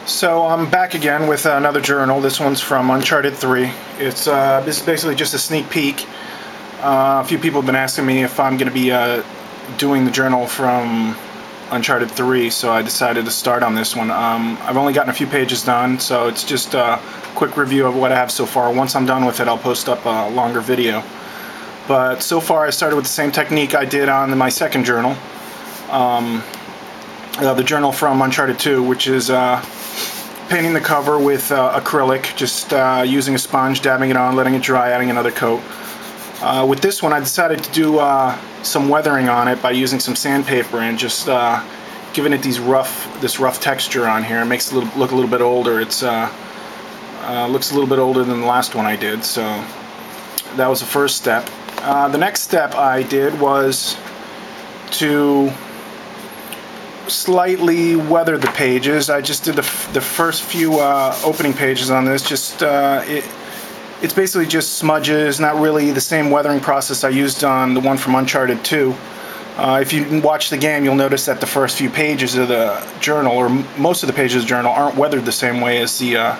So I'm back again with another journal. This one's from Uncharted 3. This is basically just a sneak peek. A few people have been asking me if I'm going to be doing the journal from Uncharted 3, so I decided to start on this one. I've only gotten a few pages done, so it's just a quick review of what I have so far. Once I'm done with it, I'll post up a longer video. But so far I started with the same technique I did on my second journal. The journal from Uncharted 2, which is painting the cover with acrylic, just using a sponge, dabbing it on, letting it dry, adding another coat. With this one I decided to do some weathering on it by using some sandpaper and just giving it this rough texture on here. It makes it look a little bit older. It's looks a little bit older than the last one I did, so that was the first step. The next step I did was to slightly weather the pages. I just did the first few opening pages on this. It's basically just smudges, not really the same weathering process I used on the one from Uncharted 2. If you watch the game, you'll notice that the first few pages of the journal, or most of the pages of the journal, aren't weathered the same way as the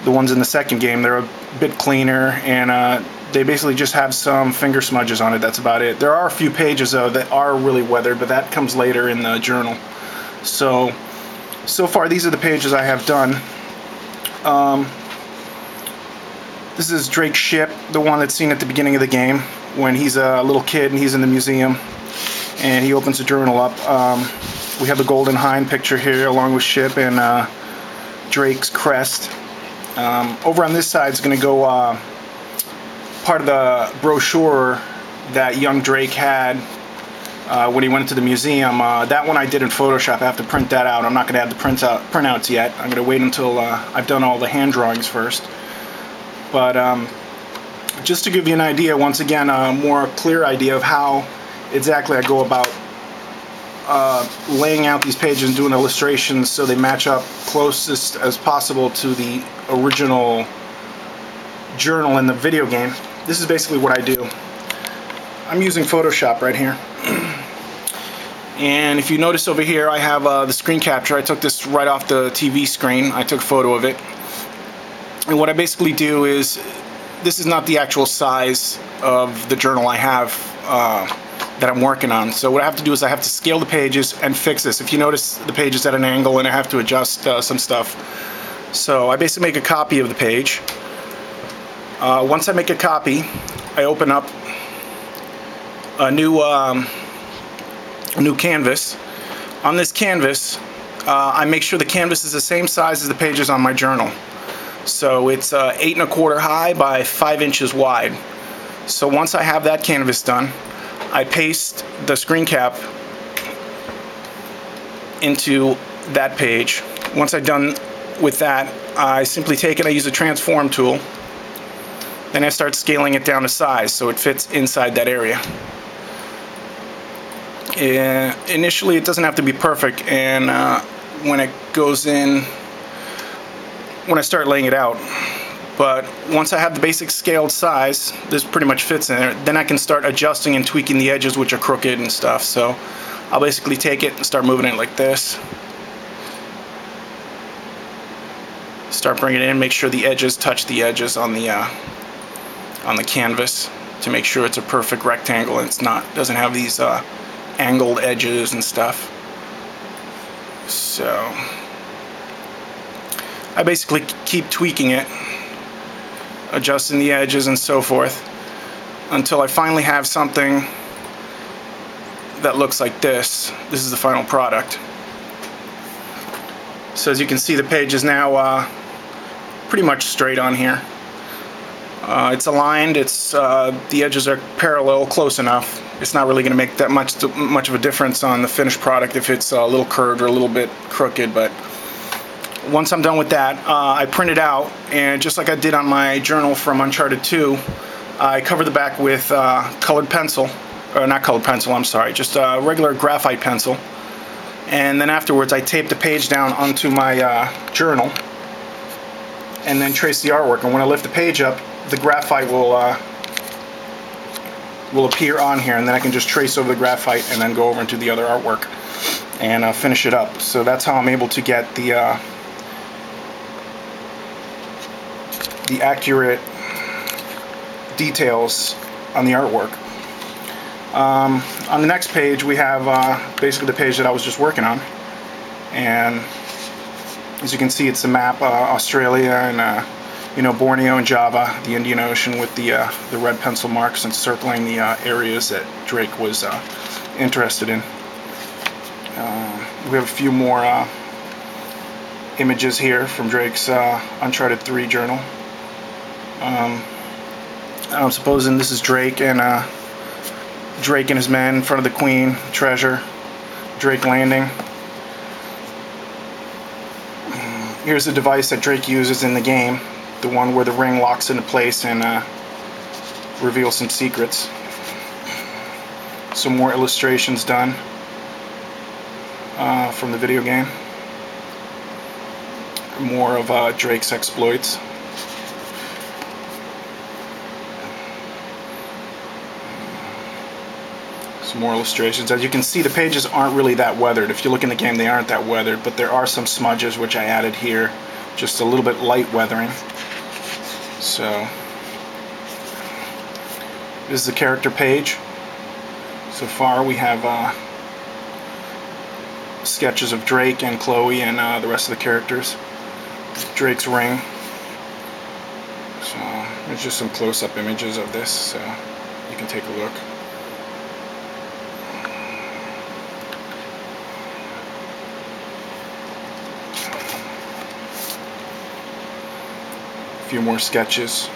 ones in the second game. They're a bit cleaner, and they basically just have some finger smudges on it. That's about it. There are a few pages, though, that are really weathered, but that comes later in the journal. So far, these are the pages I have done. This is Drake's ship, the one that's seen at the beginning of the game, when he's a little kid and he's in the museum, and he opens the journal up. We have the Golden Hind picture here, along with ship and Drake's crest. Over on this side is going to go part of the brochure that young Drake had when he went to the museum. That one I did in Photoshop. I have to print that out. I'm not going to have the printouts yet. I'm going to wait until I've done all the hand drawings first. But just to give you an idea, once again, a more clear idea of how exactly I go about laying out these pages and doing illustrations so they match up closest as possible to the original journal in the video game. This is basically what I do. I'm using Photoshop right here. And if you notice over here, I have the screen capture. I took this right off the TV screen. I took a photo of it. And what I basically do is, this is not the actual size of the journal I have that I'm working on. So what I have to do is I have to scale the pages and fix this. If you notice, the page is at an angle and I have to adjust some stuff. So I basically make a copy of the page. Once I make a copy, I open up a new canvas. On this canvas, I make sure the canvas is the same size as the pages on my journal. So it's 8 1/4 high by 5 inches wide. So once I have that canvas done, I paste the screen cap into that page. Once I'm done with that, I simply take it, I use a transform tool, then I start scaling it down to size so it fits inside that area. Initially it doesn't have to be perfect, and when it goes in, when I start laying it out, but once I have the basic scaled size, this pretty much fits in there, then I can start adjusting and tweaking the edges, which are crooked and stuff. So I'll basically take it and start moving it like this. Start bringing it in, make sure the edges touch the edges on the canvas to make sure it's a perfect rectangle and doesn't have these angled edges and stuff. So I basically keep tweaking it, adjusting the edges and so forth, until I finally have something that looks like this. This is the final product. So as you can see, the page is now pretty much straight on here. It's aligned, the edges are parallel, close enough. It's not really going to make that much of a difference on the finished product if it's a little curved or a little bit crooked, but once I'm done with that, I print it out, and just like I did on my journal from Uncharted 2, I cover the back with colored pencil, or not colored pencil, I'm sorry, just a regular graphite pencil. And then afterwards I tape the page down onto my journal and then trace the artwork. And when I lift the page up, the graphite will appear on here, and then I can just trace over the graphite and then go over into the other artwork and finish it up. So that's how I'm able to get the the accurate details on the artwork. On the next page we have basically the page that I was just working on, and as you can see, it's a map, Australia and Borneo and Java, the Indian Ocean, with the red pencil marks encircling the areas that Drake was interested in. We have a few more images here from Drake's Uncharted 3 journal. I'm supposing this is Drake and his men in front of the Queen, treasure, Drake landing. Here's the device that Drake uses in the game, the one where the ring locks into place and reveals some secrets. Some more illustrations done from the video game. More of Drake's exploits. Some more illustrations. As you can see, the pages aren't really that weathered. If you look in the game, they aren't that weathered, but there are some smudges which I added here, just a little bit light weathering. So this is the character page. So far we have sketches of Drake and Chloe and the rest of the characters. Drake's ring. So there's just some close-up images of this, so you can take a look. A few more sketches.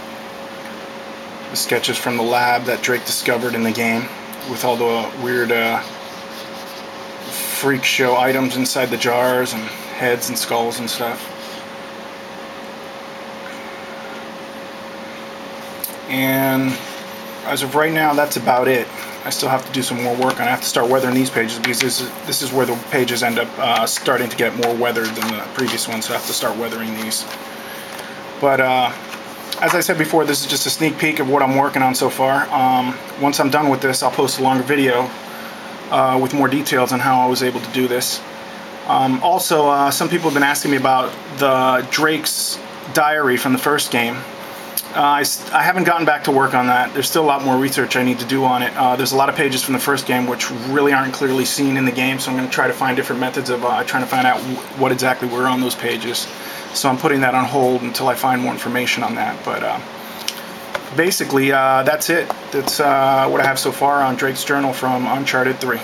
The sketches from the lab that Drake discovered in the game, with all the weird freak show items inside the jars and heads and skulls and stuff. And as of right now, that's about it. I still have to do some more work on it. I have to start weathering these pages, because this is where the pages end up starting to get more weathered than the previous ones, so I have to start weathering these. But as I said before, this is just a sneak peek of what I'm working on so far. Once I'm done with this, I'll post a longer video with more details on how I was able to do this. Also, some people have been asking me about the Drake's diary from the first game. I haven't gotten back to work on that. There's still a lot more research I need to do on it. There's a lot of pages from the first game which really aren't clearly seen in the game, so I'm going to try to find different methods of trying to find out what exactly were on those pages. So I'm putting that on hold until I find more information on that. But basically, that's it. That's what I have so far on Drake's journal from Uncharted 3.